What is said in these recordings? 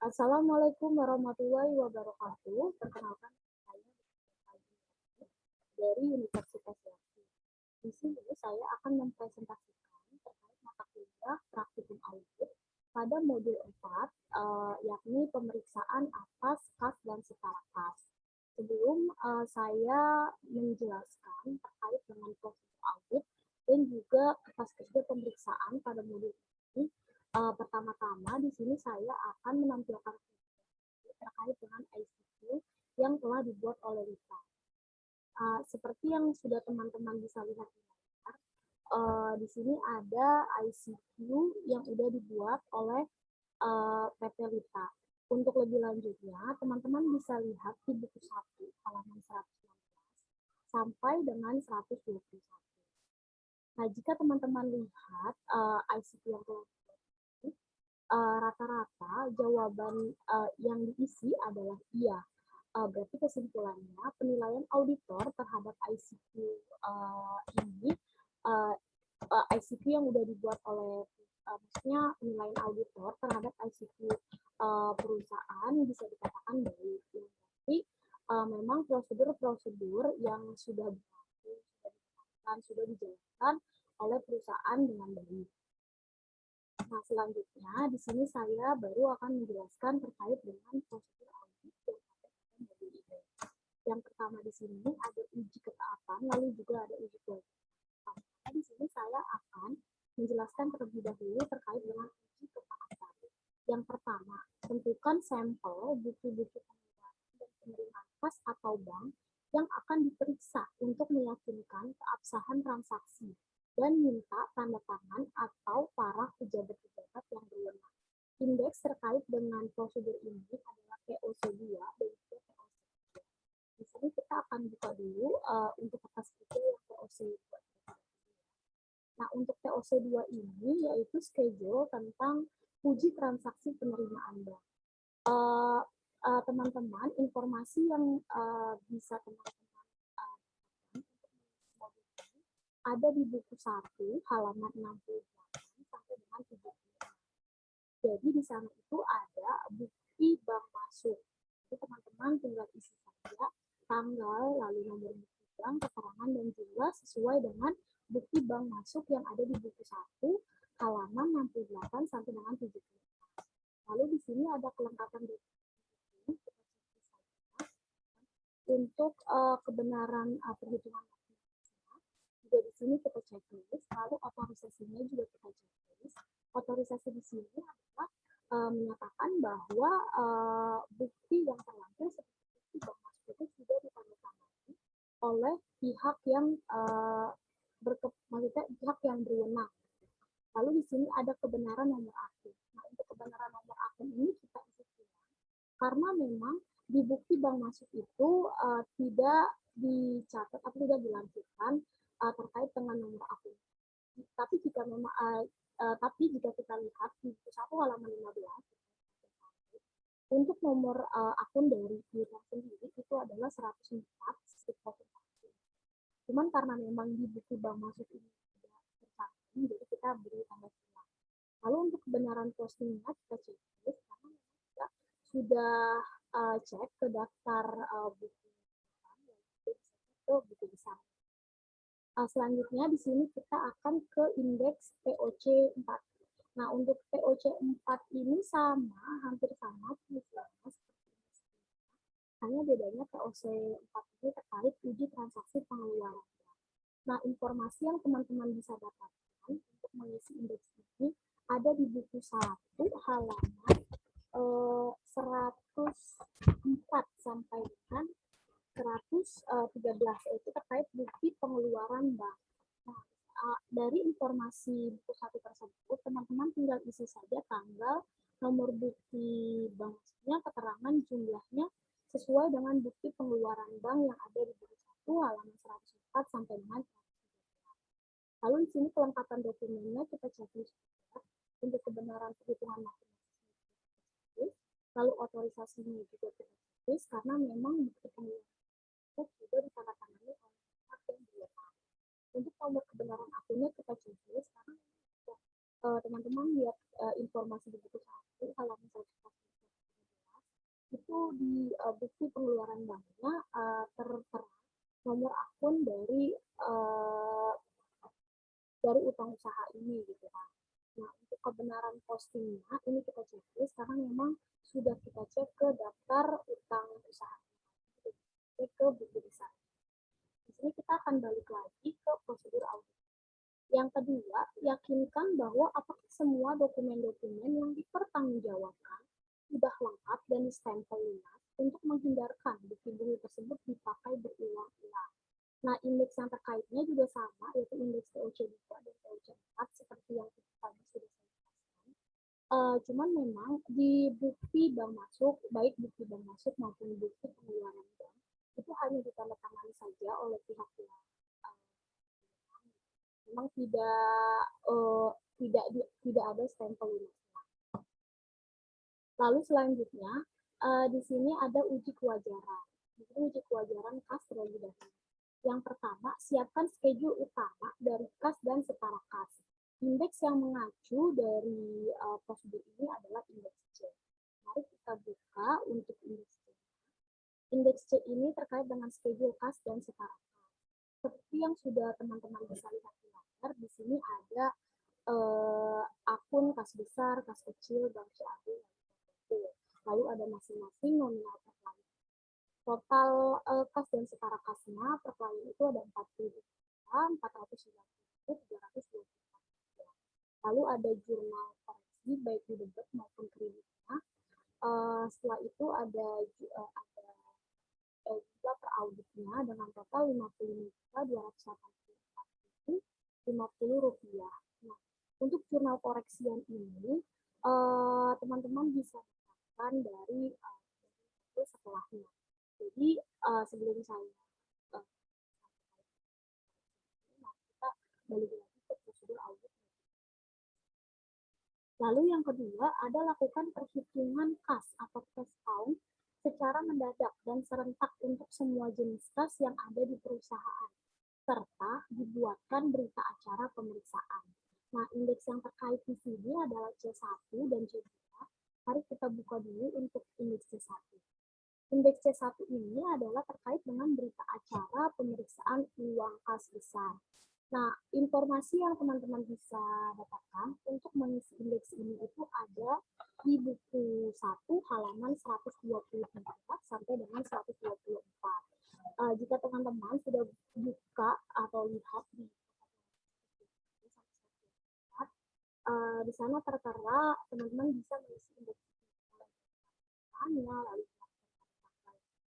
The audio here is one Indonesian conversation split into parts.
Assalamualaikum warahmatullahi wabarakatuh. Perkenalkan saya dari Universitas Yasin. Di sini saya akan mempresentasikan terkait mata kuliah praktikum audit pada modul 4, yakni pemeriksaan atas kas dan setara kas. Sebelum saya menjelaskan terkait dengan prosedur audit dan juga kas kerja pemeriksaan pada modul ini, pertama-tama di sini saya akan menampilkan terkait dengan ICQ yang telah dibuat oleh Rita. Seperti yang sudah teman-teman bisa lihat di layar, di sini ada ICQ yang sudah dibuat oleh PT Lita. Untuk lebih lanjutnya, teman-teman bisa lihat di buku 1 halaman 116 sampai dengan 121. Nah, jika teman-teman lihat ICQ yang telah rata-rata jawaban yang diisi adalah iya. Berarti kesimpulannya penilaian auditor terhadap ICQ ini ICQ yang sudah dibuat oleh maksudnya penilaian auditor terhadap ICQ perusahaan bisa dikatakan baik. Jadi memang prosedur-prosedur yang sudah sudah dijalankan oleh perusahaan dengan baik. Nah, selanjutnya di sini saya baru akan menjelaskan terkait dengan prosedur audit yang ada pada modul ini. Yang pertama di sini ada uji ketaatan, lalu juga ada uji kewajiban. Nah, di sini saya akan menjelaskan terlebih dahulu terkait dengan uji ketaatan. Yang pertama, tentukan sampel bukti-bukti pengeluaran dan penerimaan kas atau bank yang akan diperiksa untuk meyakinkan keabsahan transaksi dan minta tanda tangan atau para pejabat-pejabat yang berwenang. Indeks terkait dengan prosedur ini adalah POC2 dan juga POC3. Di sini kita akan buka dulu untuk kertas kerja yang POC2. Nah, untuk POC2 ini yaitu schedule tentang uji transaksi penerimaan bank. Teman-teman, informasi yang bisa teman-teman ada di buku 1 halaman 68 sampai dengan 76. Jadi di sana itu ada bukti bank masuk. Jadi teman-teman tinggal isi saja tanggal, lalu nomor bukti bank, keterangan dan jumlah sesuai dengan bukti bank masuk yang ada di buku 1 halaman 68 sampai dengan 76. Lalu di sini ada kelengkapan dokumen untuk kebenaran perhitungan juga di sini kita checklist, lalu otorisasinya juga kita checklist. Otorisasi di sini adalah menyatakan bahwa bukti yang terlampir seperti bukti bank masuk itu sudah ditandatangani oleh pihak yang maksudnya pihak yang berwenang. Lalu di sini ada kebenaran nomor akun. Nah, untuk kebenaran nomor akun ini kita isi ulang karena memang di bukti bank masuk itu tidak dicatat atau tidak dilampirkan terkait dengan nomor akun. Tapi jika memang jika kita lihat di buku 1 halaman 15 untuk nomor akun dari user sendiri itu adalah 104 Cuman karena memang di buku bank masuk ini tidak tercantum, jadi kita beri tanda silang. Lalu untuk kebenaran postingnya kita checklist karena kita sudah cek ke daftar buku buku besar. Selanjutnya di sini kita akan ke indeks POC 4. Nah, untuk POC 4 ini hampir sama tulisannya seperti hanya bedanya POC 4 ini terkait uji transaksi pengeluaran. Nah, informasi yang teman-teman bisa dapatkan untuk mengisi indeks ini ada di buku 1 halaman 104 sampai dengan 113 yaitu terkait bukti pengeluaran bank. Nah, dari informasi buku 1 tersebut, teman-teman tinggal isi saja tanggal, nomor bukti banknya, keterangan jumlahnya sesuai dengan bukti pengeluaran bank yang ada di buku 1 halaman 104 sampai dengan 113. Lalu di sini kelengkapan dokumennya kita checklist untuk kebenaran perhitungan matematis. Lalu otorisasinya juga kita checklist karena memang bukti pengeluaran juga ditandatangani oleh pihak yang berwenang. Untuk nomor kebenaran akunnya kita checklist karena teman-teman lihat informasi di buku 1 halaman 1 pengeluaran banknya tertera nomor akun dari utang usaha ini gitu kan. Nah, untuk kebenaran postingnya ini kita checklist karena memang sudah kita cek ke daftar utang usaha, cek ke buku besar. Di sini kita akan balik lagi ke prosedur audit. Yang kedua, yakinkan bahwa apakah semua dokumen-dokumen yang dipertanggungjawabkan sudah lengkap dan stempel lunas untuk menghindarkan bukti-bukti tersebut dipakai berulang-ulang. Nah, indeks yang terkaitnya juga sama, yaitu indeks TOC2 dan TOC4 seperti yang kita tadi sudah saya jelaskan. Cuman memang di bukti bank masuk, baik bukti bank masuk maupun bukti pengeluaran bank, itu hanya ditandatangani saja oleh pihak yang memang tidak ada stempel lunasnya. Lalu selanjutnya di sini ada uji kewajaran. Di sini uji kewajaran kas terlebih dahulu. Yang pertama, siapkan schedule utama dari kas dan setara kas. Indeks yang mengacu dari prosedur ini adalah indeks C. Mari kita buka untuk indeks C. Indeks C ini terkait dengan schedule kas dan setara kas. Seperti yang sudah teman-teman bisa lihat di layar, di sini ada akun kas besar, kas kecil, bank CAD, lalu ada masing-masing nominal per klien. Total kas dan setara kasnya per klien itu ada 40.490.320. Lalu ada jurnal koreksi baik di debit maupun kreditnya. Setelah itu ada juga per auditnya dengan total Rp55.284.050. Nah, untuk jurnal koreksian ini teman-teman bisa dapatkan dari setelahnya. Jadi sebelum saya kita balik lagi ke prosedur audit. Lalu yang kedua ada lakukan perhitungan kas atau cash count secara mendadak dan serentak untuk semua jenis kas yang ada di perusahaan, serta dibuatkan berita acara pemeriksaan. Nah, indeks yang terkait di sini adalah C1 dan C2. Mari kita buka dulu untuk indeks C1. Indeks C1 ini adalah terkait dengan berita acara pemeriksaan uang kas besar. Nah, informasi yang teman-teman bisa dapatkan untuk mengisi indeks ini itu ada di buku 1 halaman 123 sampai dengan 124. Jika teman-teman sudah buka atau lihat di sana tertera teman-teman bisa mengisi indeks ini, lalu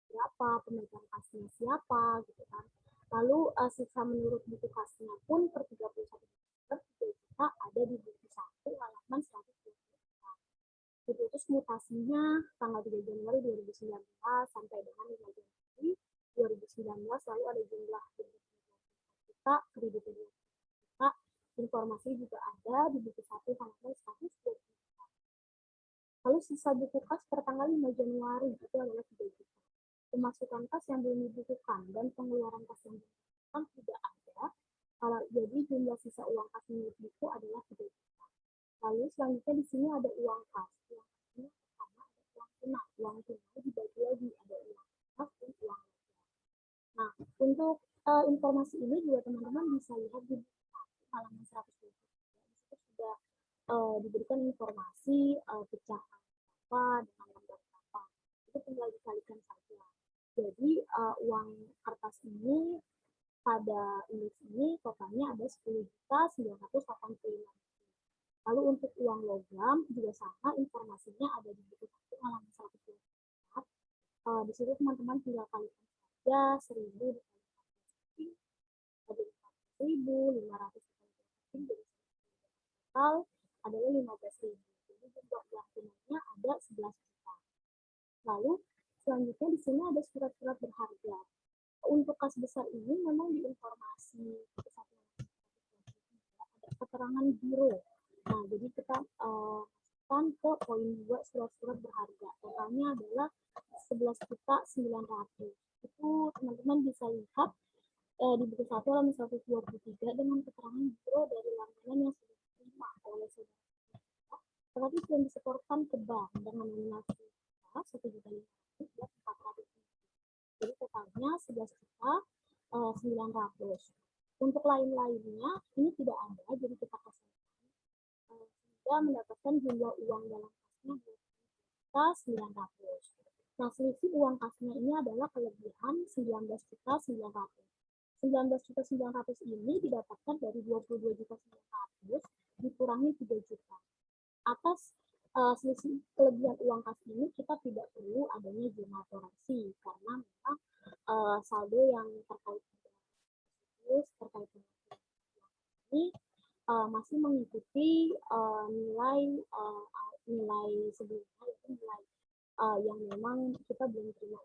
berapa, pemegang kasnya siapa, gitu kan. Lalu sisa menurut buku kasnya pun per 31 Desember kita ada di buku 1 halaman 124. Terus mutasinya tanggal 3 Januari 2019 sampai dengan 5 Januari 2019, lalu ada jumlah kita, kredit kita, informasi juga ada di buku 1 halaman 124. Lalu sisa buku kas per tanggal 5 Januari itu adalah 3 juta. Pemasukan kas yang belum dibukukan dan pengeluaran kas yang dibukukan tidak ada. Kalau jadi jumlah sisa uang kas milik buku adalah 3 juta. Lalu selanjutnya di sini ada uang kas. Uang kas ini pertama ada uang tunai. Uang tunai dibagi lagi ada uang kas dan uang tunai. Nah, untuk informasi ini juga teman-teman bisa lihat di halaman 120. Di situ sudah diberikan informasi pecahan apa dengan lembar berapa. Itu tinggal dikalikan saja. Jadi uang kertas ini pada indeks ini totalnya ada 10.985. Lalu untuk uang logam juga sama, informasinya ada di buku 1 halaman 124. Di situ teman-teman tinggal kalikan saja 1.000 dikali ada 4.500 jadi total adalah 15.000. Jadi jumlah uang tunainya ada 11 juta. Lalu selanjutnya di sini ada surat-surat berharga. Untuk kas besar ini memang di informasi ada keterangan biro. Nah, jadi kita masukkan ke poin 2 surat-surat berharga. Totalnya adalah 11.900.000. Itu teman-teman bisa lihat di buku 1 halaman 123 dengan keterangan biro dari langganan yang sudah diterima oleh saudara. Tetapi sudah disetorkan ke bank dengan nominal 1.500.000 dan 400.000. Jadi totalnya 11.900.000. Untuk lain-lainnya ini tidak ada, jadi kita kasih sehingga mendapatkan jumlah uang dalam kasnya 2.900.000. Nah, selisih uang kasnya ini adalah kelebihan 19.900.000. 19.900.000 ini didapatkan dari 22.900.000 dikurangi 3 juta. Atas selisih kelebihan uang kas ini kita tidak perlu adanya jurnal koreksi karena memang saldo yang terkait ini masih mengikuti nilai sebelumnya, yaitu nilai yang memang kita belum terima.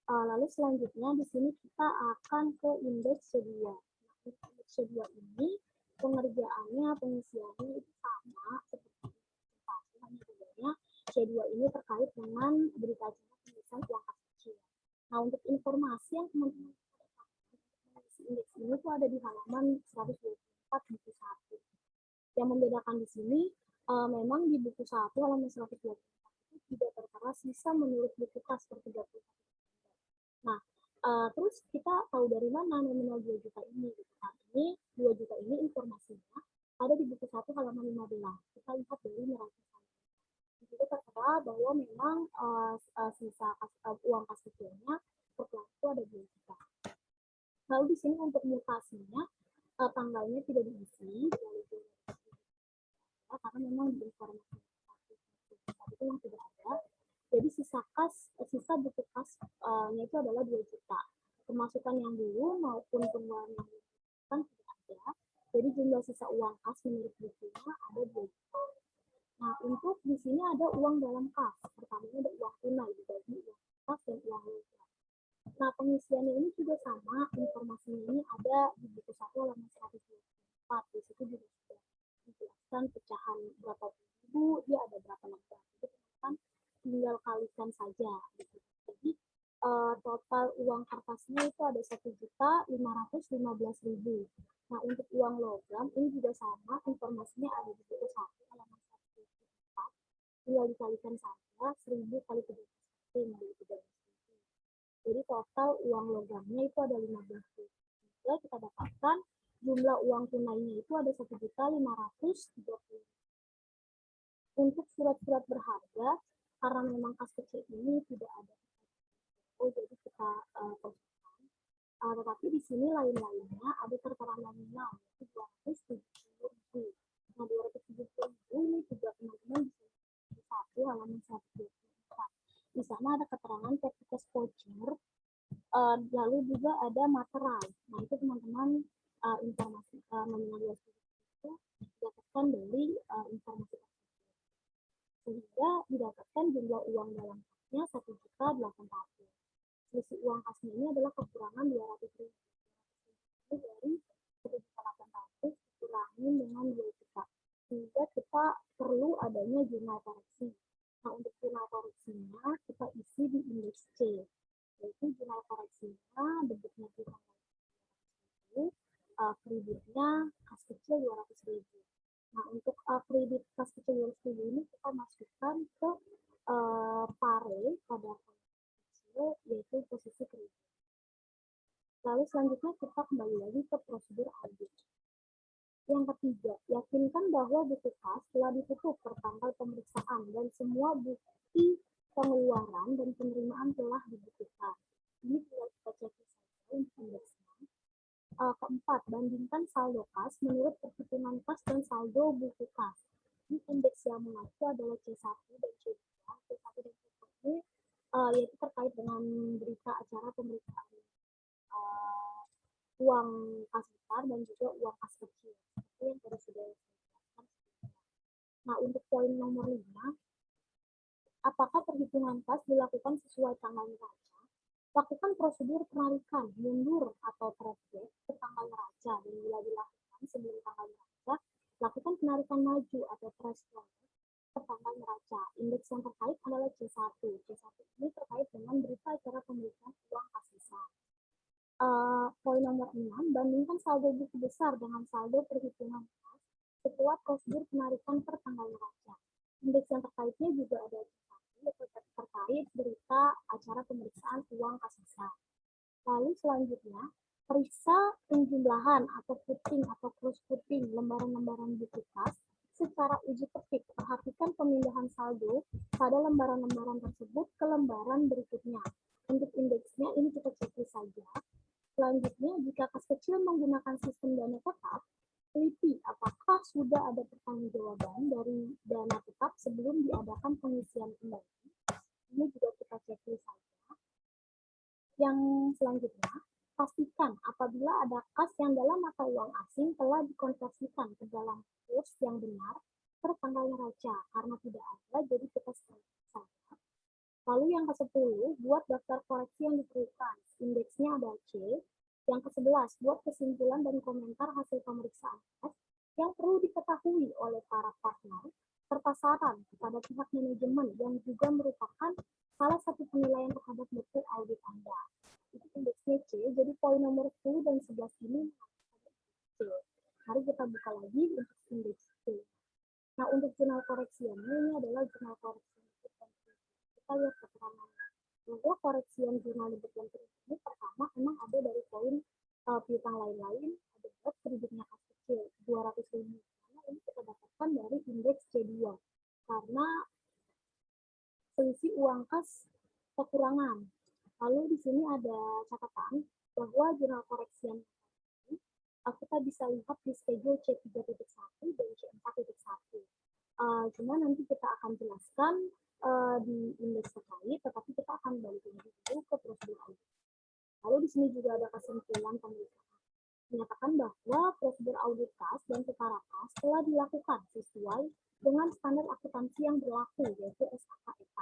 Lalu selanjutnya di sini kita akan ke indeks C2. Indeks C2 ini pengerjaannya, pengisiannya itu sama seperti presentasi, hanya bedanya C2 ini terkait dengan berita acara pengisian uang kas kecil. Nah, untuk informasi yang teman-teman mengisi indeks ini tuh ada di halaman 124 buku 1. Yang membedakan di sini memang di buku 1 halaman 124 itu tidak tertera sisa menurut buku kas per 30. Nah, terus kita tahu dari mana nominal 2 juta ini. Nah, ini 2 juta ini informasinya ada di buku 1 halaman 15. Kita lihat dari neraca saldo. Di situ tertera bahwa memang sisa uang kas kecilnya per pelaku ada 2 juta. Lalu di sini untuk mutasinya tanggalnya tidak diisi, karena memang di informasi itu yang tidak ada. Jadi sisa buku kasnya itu adalah 2 juta. Pemasukan yang dulu maupun pengeluaran yang kan tidak ada. Jadi jumlah sisa uang kas menurut bukunya ada 2 juta. Nah, untuk di sini ada uang dalam kas. Pertamanya ada uang tunai dibagi uang kas dan uang logam. Nah, pengisiannya ini juga sama. Informasinya ini ada di buku 1 halaman 124. Di situ juga sudah dijelaskan pecahan berapa ribu, dia ada berapa lembar. Jadi kan tinggal kalikan saja. Jadi total uang kertasnya itu ada 1.515.000. Nah, untuk uang logam ini juga sama, informasinya ada di buku 1 halaman 124. Tinggal dikalikan saja 1.000 kali 13. Jadi total uang logamnya itu ada 15.000. Jadi kita dapatkan jumlah uang tunainya itu ada 1.530.000. Untuk surat-surat berharga, karena memang kas kecil ini tidak ada, jadi kita kosongkan. Tetapi di sini lain-lainnya ada tertera nominal, yaitu 270.000. Nah, 270.000 ini juga teman-teman bisa di 1 halaman 124. Di sana ada keterangan Pertikas voucher, lalu juga ada materai. Nah, itu teman-teman informasi nominal 270.000 itu didapatkan dari informasi sehingga didapatkan jumlah uang dalam kasnya 1.800.000. Selisih uang kasnya ini adalah kekurangan 200.000 dari 1.800.000 dikurangi dengan 2 juta. Sehingga kita perlu adanya jurnal koreksi. Nah, untuk jurnal koreksinya kita isi di indeks C, yaitu jurnal koreksinya debitnya kita kreditnya kas kecil 200.000. Nah, untuk kredit kas kecil 200.000 ini kita masukkan ke pare pada kecil, yaitu posisi kredit. Lalu selanjutnya kita kembali lagi ke prosedur audit. Yang ketiga, yakinkan bahwa buku kas telah ditutup per tanggal pemeriksaan dan semua bukti pengeluaran dan penerimaan telah dibukukan. Ini tinggal kita cek saja untuk indeksnya. Keempat, bandingkan saldo kas menurut perhitungan kas dan saldo buku kas. Ini indeks yang mengacu adalah C1 dan C2. C1 dan C2 ini yaitu terkait dengan berita acara pemeriksaan uang kas besar dan juga uang kas kecil. Itu yang tadi sudah dijelaskan. Nah, untuk poin nomor 5, apakah perhitungan kas dilakukan sesuai tanggal neraca? Lakukan prosedur penarikan mundur atau traceback ke tanggal neraca, dan bila dilakukan sebelum tanggal neraca, lakukan penarikan maju atau trace forward ke tanggal neraca. Indeks yang terkait adalah C1. C1 ini terkait dengan berita acara pemeriksaan uang kas besar. Poin nomor 6, bandingkan saldo buku besar dengan saldo perhitungan kas setelah prosedur penarikan per tanggal neraca. Indeks yang terkaitnya juga ada C1. yaitu terkait berita acara pemeriksaan uang kas besar. Lalu selanjutnya, periksa penjumlahan atau putting atau cross putting lembaran-lembaran buku kas secara uji petik. Perhatikan pemindahan saldo pada lembaran-lembaran tersebut ke lembaran berikutnya. Untuk indeksnya ini kita checklist saja. Selanjutnya, jika kas kecil menggunakan sistem dana tetap, teliti apakah sudah ada pertanggungjawaban dari dana tetap sebelum diadakan pengisian kembali. Ini juga kita checklist saja. Yang selanjutnya, pastikan apabila ada kas yang dalam mata uang asing telah dikonversikan ke dalam kurs yang benar per tanggal neraca. Karena tidak ada, jadi kita saja. Lalu yang ke-10, buat daftar koreksi yang diperlukan. Indeksnya ada C. Yang ke-11, buat kesimpulan dan komentar hasil pemeriksaan tes yang perlu diketahui oleh para partner, serta saran kepada pihak manajemen yang juga merupakan salah satu penilaian terhadap mutu audit Anda. Itu indeksnya C, jadi poin nomor 10 dan 11 ini C. Mari kita buka lagi untuk indeks C. Nah, untuk jurnal koreksiannya, ini adalah jurnal koreksi. Kita lihat keterangannya. Bahwa koreksian jurnal debit dan kredit ini pertama memang ada dari poin piutang lain-lain, ada buat kreditnya kas kecil 200.000. Karena ini kita dapatkan dari indeks C2. Karena selisih uang kas kekurangan. Lalu di sini ada catatan bahwa jurnal koreksian ini kita bisa lihat di schedule C3.1 dan C4.1. Cuma nanti kita akan jelaskan di indeks terkait, tetapi kita akan balikin dulu ke prosedur audit. Lalu di sini juga ada kesimpulan pemeriksaan. Menyatakan bahwa prosedur audit kas dan setara kas telah dilakukan sesuai dengan standar akuntansi yang berlaku, yaitu SAK-EK.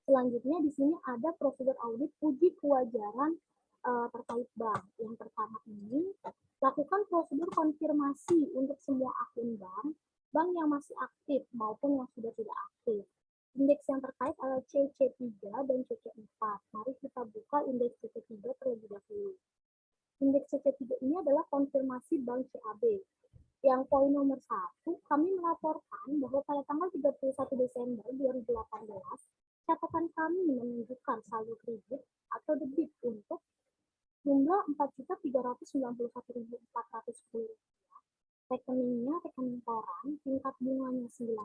Selanjutnya di sini ada prosedur audit uji kewajaran terkait bank. Yang pertama ini, lakukan prosedur konfirmasi untuk semua akun bank yang masih aktif maupun yang sudah tidak aktif. Indeks yang terkait adalah CC3 dan CC4. Mari kita buka indeks CC3 terlebih dahulu. Indeks CC3 ini adalah konfirmasi bank CAB. Yang poin nomor 1, kami melaporkan bahwa pada tanggal 31 Desember 2018, catatan kami menunjukkan saldo kredit atau debit untuk jumlah Rp4.391.410. Rekeningnya rekening koran, tingkat bunganya 9%,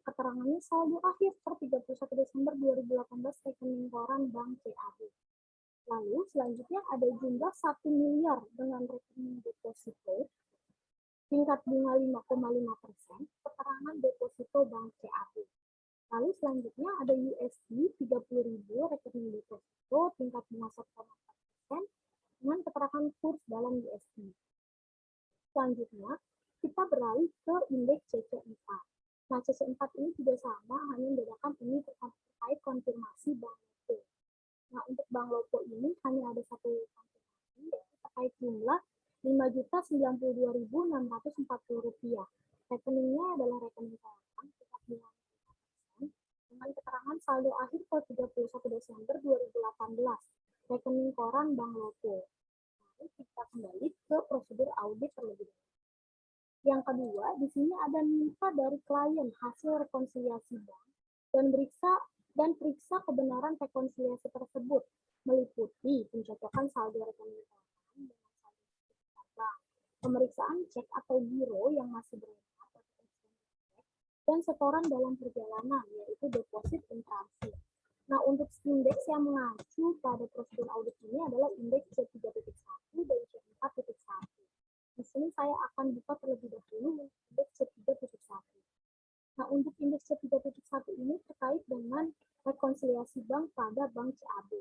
keterangannya saldo akhir per 31 Desember 2018 rekening koran Bank CAB. Lalu selanjutnya ada jumlah 1 miliar dengan rekening deposito, tingkat bunga 5,5%, keterangan deposito Bank CAB. Lalu selanjutnya ada USD 30.000 rekening deposito, tingkat bunga 1,4%, dengan keterangan kurs dalam USD. Selanjutnya, kita beralih ke indeks CC4. Nah, CC4 ini juga sama, hanya membedakan ini terkait konfirmasi Bank Lopo. Nah, untuk Bank Lopo ini hanya ada satu konfirmasi, yaitu terkait jumlah Rp5.092.640. Rekeningnya adalah rekening koran, tingkat bunga 5%, dengan keterangan saldo akhir per 31 Desember 2018. Rekening koran Bank Lopo. Kita kembali ke prosedur audit terlebih dahulu. Yang kedua, di sini ada minta dari klien hasil rekonsiliasi bank dan periksa kebenaran rekonsiliasi tersebut, meliputi pencocokan saldo rekening koran dengan saldo bank, pemeriksaan cek atau giro yang masih beredar, dan setoran dalam perjalanan, yaitu deposit in transit. Nah, untuk indeks yang mengacu pada prosedur audit ini adalah indeks C3.1 dan C4.1. Di sini saya akan buka terlebih dahulu indeks C3.1. Nah, untuk indeks C3.1 ini terkait dengan rekonsiliasi bank pada Bank CAB.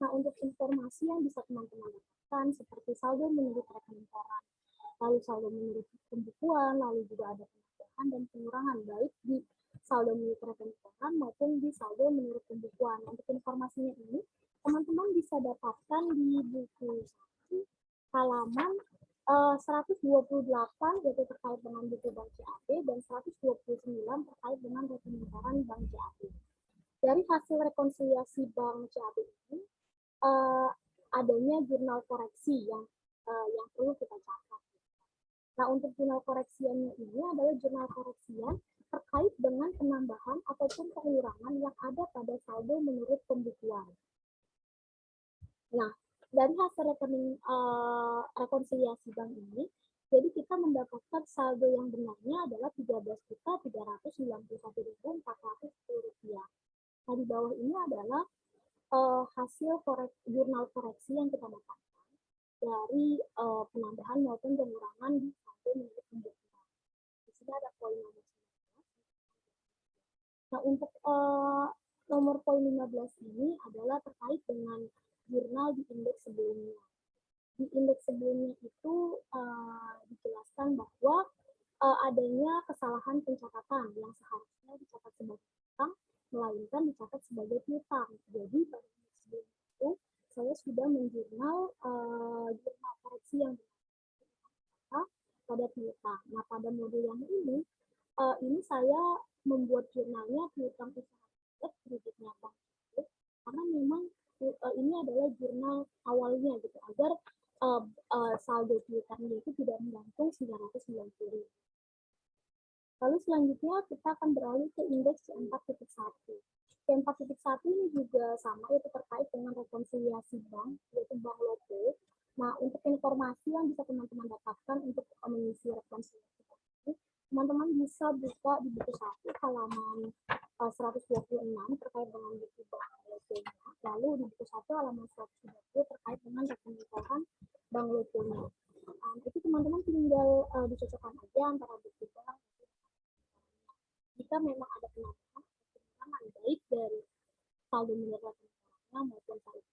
Nah, untuk informasi yang bisa teman-teman dapatkan seperti saldo menurut rekening koran, lalu saldo menurut pembukuan, lalu juga ada penambahan dan pengurangan baik di saldo menurut rekening koran maupun di saldo menurut pembukuan. Untuk informasinya ini, teman-teman bisa dapatkan di buku 1 halaman 128 yaitu terkait dengan buku Bank CAB dan 129 terkait dengan rekening koran Bank CAB. Dari hasil rekonsiliasi Bank CAB ini adanya jurnal koreksi yang perlu kita catat. Nah, untuk jurnal koreksiannya ini adalah jurnal koreksian terkait dengan penambahan ataupun pengurangan yang ada pada saldo menurut pembukuan. Nah, dari hasil rekening rekonsiliasi bank ini, jadi kita mendapatkan saldo yang benarnya adalah Rp13.391.410. Nah, di bawah ini adalah hasil jurnal koreksi yang kita dapatkan dari penambahan maupun pengurangan di saldo menurut pembukuan. Di sini ada poin nomor 19. Nah, untuk nomor poin 15 ini adalah terkait dengan jurnal di indeks sebelumnya. Di indeks sebelumnya itu dijelaskan bahwa adanya kesalahan pencatatan yang seharusnya dicatat sebagai piutang, melainkan dicatat sebagai piutang. Jadi pada indeks sebelumnya itu saya sudah menjurnal jurnal koreksi yang pada piutang. Nah, pada modul yang ini saya membuat jurnalnya piutang usaha kreditnya bank karena memang ini adalah jurnal awalnya gitu agar saldo piutangnya itu tidak menggantung 990. Lalu selanjutnya kita akan beralih ke indeks C4.1. C4.1 ini juga sama, yaitu terkait dengan rekonsiliasi bank, yaitu Bank Lopo. Nah, untuk informasi yang bisa teman-teman dapatkan untuk mengisi rekonsiliasi ini, teman-teman bisa buka di buku 1 halaman 126 terkait dengan buku Bank Lopo-nya. Lalu di buku 1 halaman 130 terkait dengan rekening koran Bank Lopo-nya. Itu teman-teman tinggal dicocokkan aja antara buku bank. Jika memang ada penambahan baik dari saldo menurut maupun saldo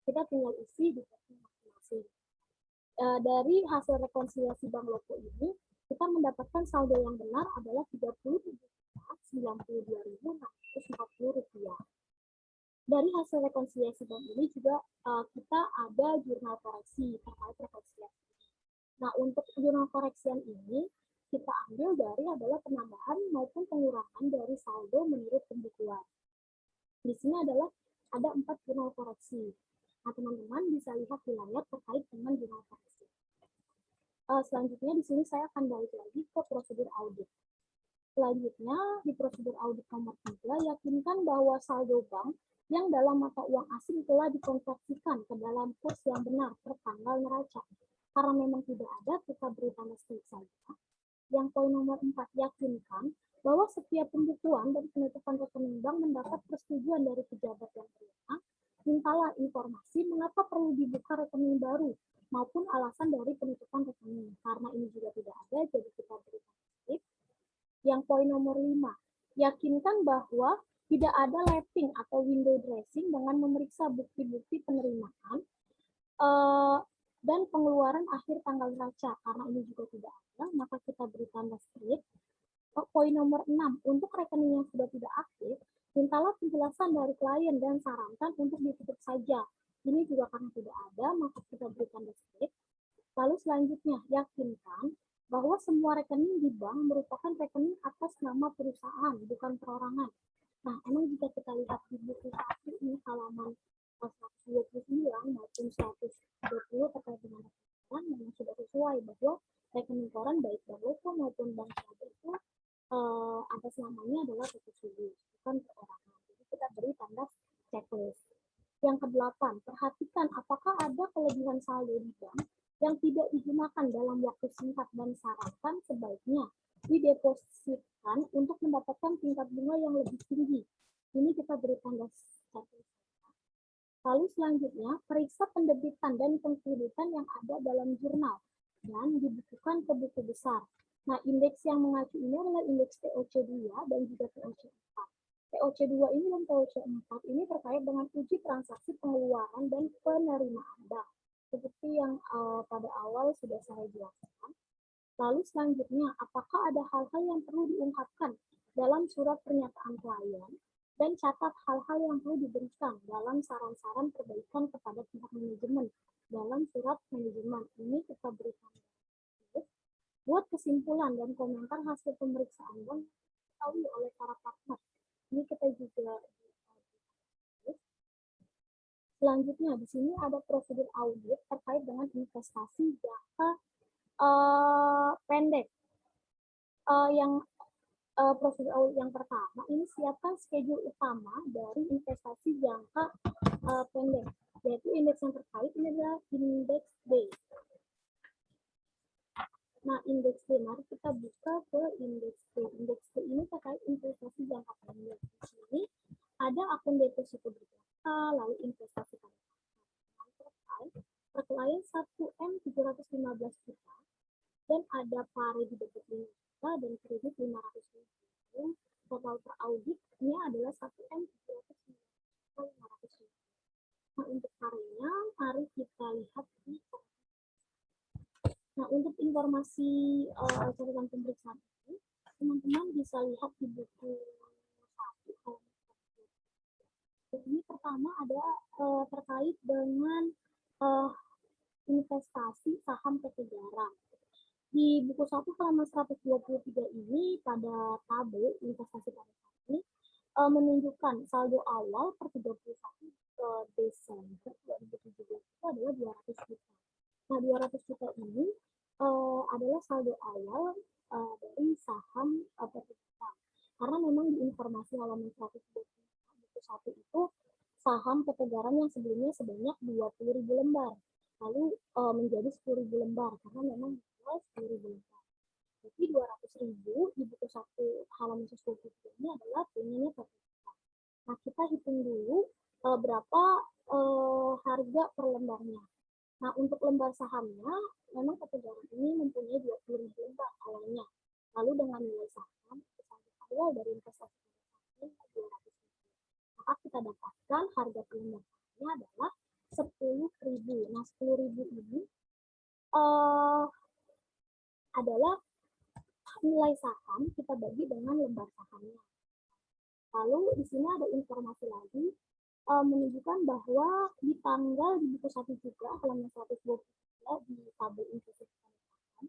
kita tinggal isi di masing-masing. Dari hasil rekonsiliasi Bank Lopo ini, kita mendapatkan saldo yang benar adalah Rp37.092.640. Dari hasil rekonsiliasi bank ini juga kita ada jurnal koreksi terkait rekonsiliasi. Nah, untuk jurnal koreksian ini, kita ambil dari adalah penambahan maupun pengurangan dari saldo menurut pembukuan. Di sini adalah ada 4 jurnal koreksi. Nah, teman-teman bisa lihat di layar terkait dengan jurnal koreksi. Selanjutnya di sini saya akan balik lagi ke prosedur audit. Selanjutnya di prosedur audit nomor 3, yakinkan bahwa saldo bank yang dalam mata uang asing telah dikonversikan ke dalam kurs yang benar per tanggal neraca. Karena memang tidak ada, kita beri tanda strike saja. Yang poin nomor 4, yakinkan bahwa setiap pembukuan dan penutupan rekening bank mendapat persetujuan dari pejabat yang berwenang. Mintalah informasi mengapa perlu dibuka rekening baru maupun alasan dari penutupan rekening. Karena ini juga tidak ada, jadi kita berikan tip. Yang poin nomor 5, yakinkan bahwa tidak ada lapping atau window dressing dengan memeriksa bukti-bukti penerimaan dan pengeluaran akhir tanggal neraca. Karena ini juga tidak ada, maka kita beri tanda strip. Poin nomor 6, untuk rekening yang sudah tidak aktif, mintalah penjelasan dari klien dan sarankan untuk ditutup saja. Ini juga karena tidak ada, maka kita beri tanda strip. Lalu selanjutnya, yakinkan bahwa semua rekening di bank merupakan rekening atas nama perusahaan, bukan perorangan. Nah, emang jika kita lihat di buku 1 ini halaman 129 maupun 120 terkait dengan rekening memang sudah sesuai bahwa rekening koran baik Bank Lopo maupun Bank Syariah itu atas namanya adalah PT bukan perorangan. Jadi kita beri tanda checklist. Yang ke-8, perhatikan apakah ada kelebihan saldo di bank yang tidak digunakan dalam waktu singkat dan sarankan sebaiknya didepositkan untuk mendapatkan tingkat bunga yang lebih tinggi. Ini kita beri tanda checklist. Lalu selanjutnya, periksa pendebitan dan pengkreditan yang ada dalam jurnal dan dibukukan ke buku besar. Nah, indeks yang mengacu ini adalah indeks TOC2 dan juga TOC4. TOC2 ini dan TOC4 ini terkait dengan uji transaksi pengeluaran dan penerimaan bank. Seperti yang pada awal sudah saya jelaskan. Lalu selanjutnya, apakah ada hal-hal yang perlu diungkapkan dalam surat pernyataan klien dan catat hal-hal yang perlu diberikan dalam saran-saran perbaikan kepada pihak manajemen dalam surat manajemen. Ini kita berikan buat kesimpulan dan komentar hasil pemeriksaan bank diketahui oleh para partner. Ini kita juga selanjutnya di sini ada prosedur audit terkait dengan investasi jangka pendek. Yang prosedur audit yang pertama ini siapkan schedule utama dari investasi jangka pendek, yaitu indeks yang terkait ini adalah indeks D. Nah, indeks D, mari kita buka ke indeks D. Indeks D ini terkait investasi jangka pendek. Di sini ada akun deposito berjangka, lalu investasi terkait per klien 1M 715 juta, dan ada pare di debit 5 juta dan kredit 500.000. Total per auditnya adalah 1M 715 juta. Nah, untuk parenya, mari kita lihat di. Nah, untuk informasi catatan pemeriksaan ini, teman-teman bisa lihat di buku 1. Ini pertama ada terkait dengan investasi saham PT Garam. Di buku 1 halaman 123 ini pada tabel investasi pada saat ini menunjukkan saldo awal per 31 Desember 2017 itu adalah 200 juta. Nah, 200 juta ini adalah saldo awal dari saham PT Garam. Karena memang di informasi halaman 123 buku 1 itu saham PT Garam yang sebelumnya sebanyak 20.000 lembar. Lalu menjadi 10.000 lembar karena memang 10.000 lembar. Jadi 200.000 di buku 1 halaman 123 ini adalah punyanya PT Garam. Nah, kita hitung dulu berapa harga per lembarnya. Nah, untuk lembar sahamnya, memang PT Garam ini mempunyai 20.000 lembar awalnya. Lalu dengan nilai saham, awal dari investasi ini 200.000. Maka kita dapatkan harga per lembar sahamnya adalah 10.000. Nah, 10.000 ini adalah nilai saham kita bagi dengan lembar sahamnya. Lalu di sini ada informasi lagi menunjukkan bahwa di tanggal di buku 1 juga halaman 123 di tabel investasi saham,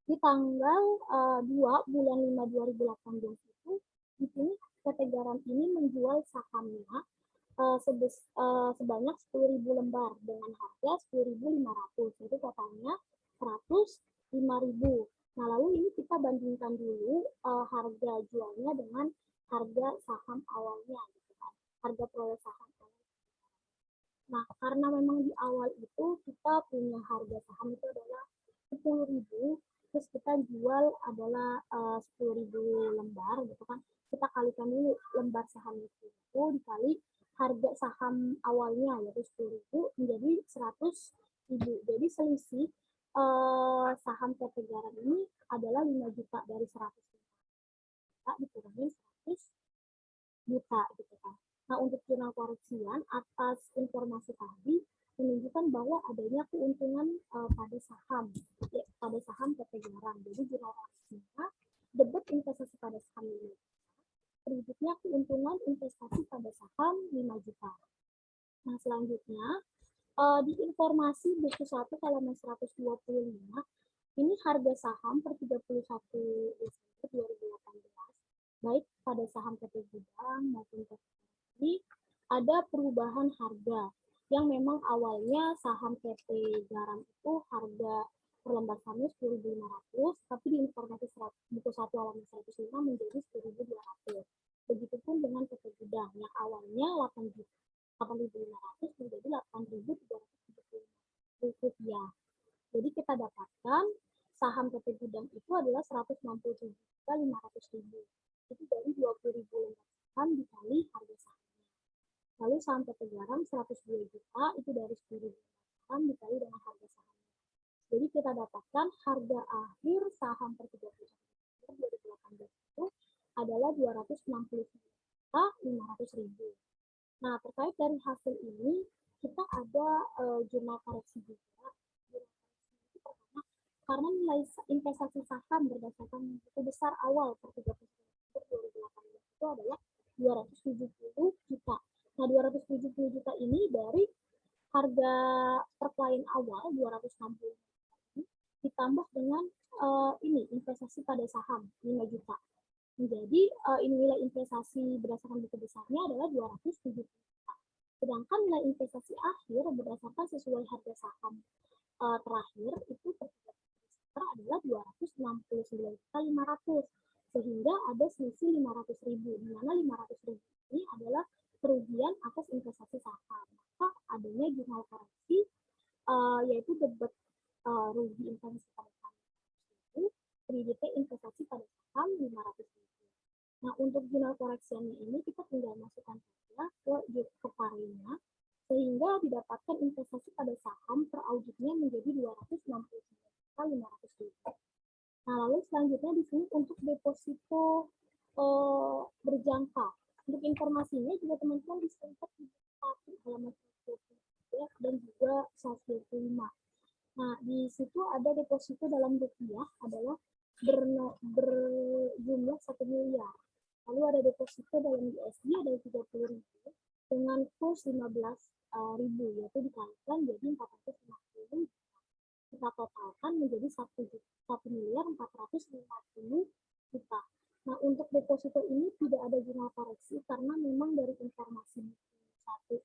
di tanggal 2 bulan 5 2018 itu di sini PT Garam ini menjual sahamnya sebanyak 10.000 lembar dengan harga 10.500, itu totalnya 105.000. Nah, lalu ini kita bandingkan dulu harga jualnya dengan harga saham awalnya, gitu kan. Harga peroleh saham awalnya. Nah, karena memang di awal itu kita punya harga saham itu adalah 10.000, terus kita jual adalah 10.000 lembar, gitu kan. Kita kalikan dulu lembar saham itu dikali harga saham awalnya yaitu 10.000 menjadi 100.000. Jadi selisih saham PT Garam ini adalah 5 juta dari 100 juta dikurangi 100 juta gitu kan. Nah, untuk jurnal koreksian atas informasi tadi menunjukkan bahwa adanya keuntungan pada saham PT Garam. Jadi jurnal koreksinya debit investasi pada saham 5 juta, kreditnya keuntungan investasi pada saham 5 juta. Nah, selanjutnya di informasi buku 1 halaman 125 ini harga saham per 31 Desember 2018 baik pada saham PT Gudang maupun PT ini ada perubahan harga yang memang awalnya saham PT Garam itu harga per lembar sahamnya 10.500, tapi di informasi buku 1 halaman 105 menjadi 10.200. Begitupun dengan PT Gudang yang awalnya 8.500 menjadi 8.370 rupiah. Jadi kita dapatkan saham PT Gudang itu adalah 167.500.000. Itu dari 20.000 lembar saham dikali harga sahamnya. Lalu saham PT Garam 102 juta itu dari 10.000 saham dikali dengan harga sahamnya. Jadi kita dapatkan harga akhir saham per 31 Desember 2018 itu adalah 269.500.000. Nah, terkait dari hasil ini, kita ada jurnal koreksi juga. Karena nilai investasi saham berdasarkan buku besar awal per 31 Desember 2018 itu adalah 270 juta. Nah, 270 juta ini dari harga per klien awal 260 juta ini ditambah dengan ini investasi pada saham 5 juta. Jadi nilai investasi berdasarkan buku besarnya adalah 270 juta. Sedangkan nilai investasi akhir berdasarkan sesuai harga saham terakhir itu adalah 269.500, sehingga ada selisih 500.000, di mana 500.000 ini adalah kerugian atas investasi saham. Maka adanya jurnal koreksi, yaitu debit rugi investasi pada saham itu, kredit investasi pada saham 500.000. Nah, untuk jurnal koreksiannya ini kita tinggal masukkan saja ke parenya, sehingga didapatkan investasi pada saham per auditnya menjadi 269.500.000. Nah, lalu selanjutnya di sini untuk deposito berjangka. Untuk informasinya juga teman-teman bisa lihat di halaman 123 dan juga 125. Nah, di situ ada deposito dalam rupiah adalah berjumlah 1 miliar. Lalu ada deposito dalam USD ada 30.000 dengan kurs 15.000, yaitu dikalikan jadi 450. Kita totalkan menjadi 1.450.000. Nah, untuk deposito ini tidak ada jurnal koreksi karena memang dari informasi satu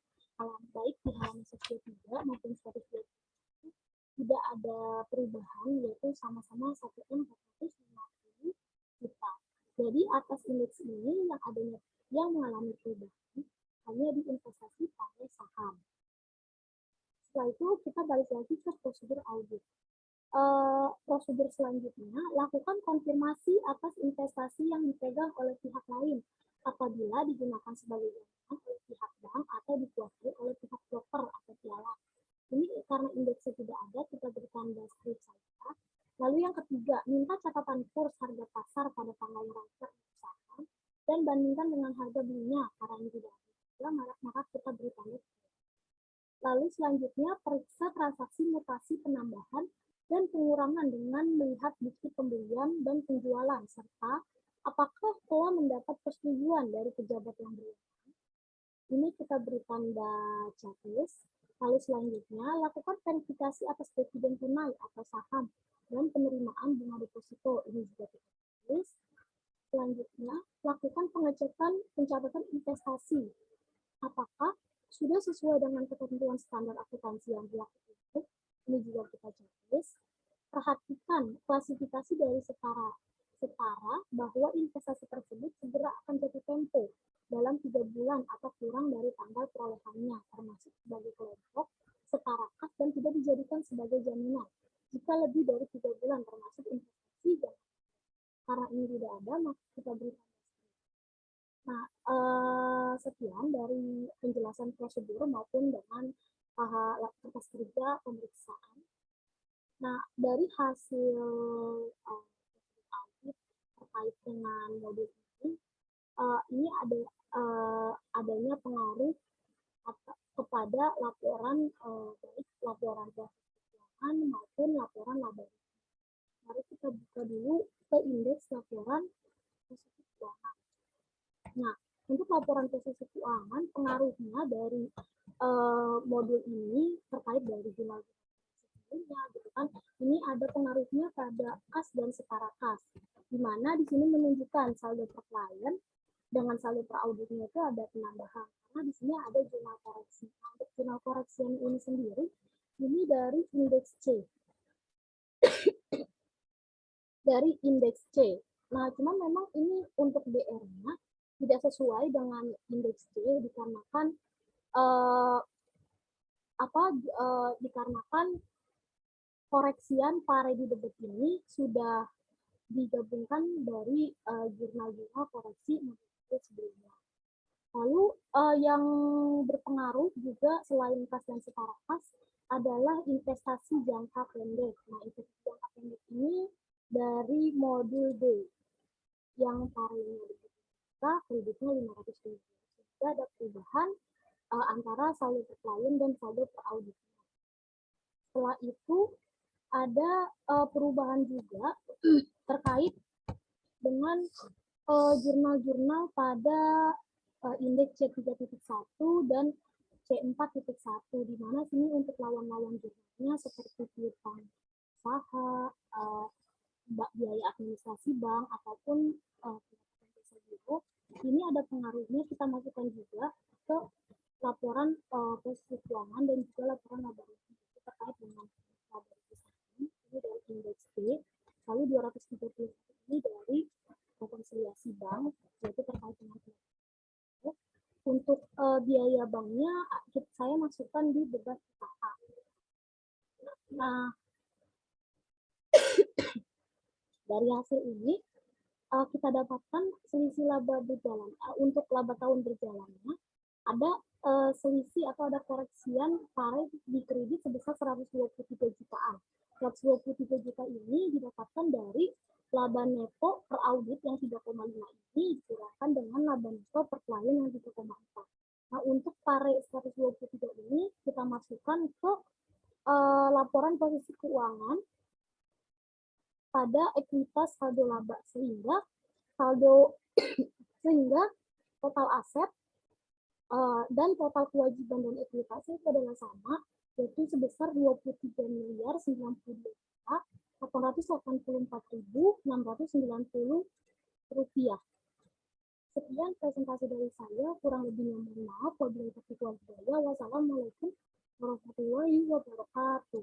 baik di halaman 123 maupun 123 tidak ada perubahan, yaitu sama-sama 1.450 juta. Jadi atas indeks ini yang mengalami perubahan hanya di investasi pada saham. Setelah itu kita balik lagi ke prosedur audit. Prosedur selanjutnya, lakukan konfirmasi atas investasi yang dipegang oleh pihak lain apabila digunakan sebagai jaminan oleh pihak bank atau dikuasai oleh pihak broker atau pialang. Ini karena indeksnya tidak ada, kita berikan deskripsi saja. Lalu yang ketiga, minta catatan kurs harga pasar pada tanggal transfer saham dan bandingkan dengan harga belinya. Karena ini tidak ada, maka kita beri tanda. Lalu selanjutnya, periksa transaksi mutasi penambahan dan pengurangan dengan melihat bukti pembelian dan penjualan, serta apakah telah mendapat persetujuan dari pejabat yang berwenang. Ini kita beri tanda checklist. Lalu selanjutnya, lakukan verifikasi atas dividen tunai atau saham dan penerimaan bunga deposito. Ini juga kita tulis. Selanjutnya, lakukan pengecekan pencatatan investasi. Apakah sudah sesuai dengan ketentuan standar akuntansi yang dilakukan? Ini juga kita tulis. Perhatikan klasifikasi dari setara bahwa investasi tersebut segera akan jatuh tempo dalam 3 bulan atau kurang dari tanggal perolehannya, termasuk sebagai kelompok, setara kas, dan tidak dijadikan sebagai jaminan. Jika lebih dari 3 bulan termasuk investasi, dan karena ini tidak ada, maka kita berikan. Nah, sekian dari penjelasan prosedur maupun dengan kertas kerja pemeriksaan. Nah, dari hasil audit terkait dengan modul ini ada adanya pengaruh kepada laporan baik laporan keuangan maupun laporan laba. Mari kita buka dulu ke indeks laporan posisi keuangan. Nah, untuk laporan posisi keuangan pengaruhnya dari modul ini terkait dari jurnal sebelumnya, gitu kan? Ini ada pengaruhnya pada kas dan setara kas, di mana di sini menunjukkan saldo per klien dengan saldo per auditnya itu ada penambahan karena di sini ada jurnal koreksi. Untuk jurnal koreksi ini sendiri ini dari indeks C. Dari indeks C. Nah, cuma memang ini untuk DR-nya tidak sesuai dengan indeks C dikarenakan dikarenakan koreksian parity debit ini sudah digabungkan dari jurnal-jurnal koreksi sebelumnya. Lalu yang berpengaruh juga selain kas dan setara kas adalah investasi jangka pendek. Nah, investasi jangka pendek ini dari modul D yang parenya kita kreditnya 500.000. Sudah ada perubahan antara saldo per klien dan saldo per audit. Setelah itu ada perubahan juga terkait dengan jurnal-jurnal pada indeks C3.1 dan C4.1, di mana sini untuk lawan-lawan jurnalnya seperti piutang usaha, biaya administrasi bank, ataupun ini ada pengaruhnya, kita masukkan juga ke laporan posisi keuangan dan juga laporan laba bersih terkait dengan laba bersih. ini dari indeks T, lalu 230 ini dari rekonsiliasi bank, yaitu terkait dengan untuk biaya banknya saya masukkan di beban usaha. Nah, dari hasil ini kita dapatkan selisih laba berjalan. Untuk laba tahun berjalannya ada selisih atau ada koreksian pare di kredit sebesar 123 jutaan. 123 juta ini didapatkan dari laba neto per audit yang 3,5 ini dikurangkan dengan laba neto per klien yang 3,4. Nah, untuk pare 123 ini kita masukkan ke laporan posisi keuangan pada ekuitas saldo laba, sehingga total aset dan total kewajiban dan ekuitas itu adalah sama, yaitu sebesar 23.989.884.690 rupiah. Sekian presentasi dari saya, kurang lebihnya mohon maaf. Wabillahi taufiq wal hidayah. Wassalamualaikum warahmatullahi wabarakatuh.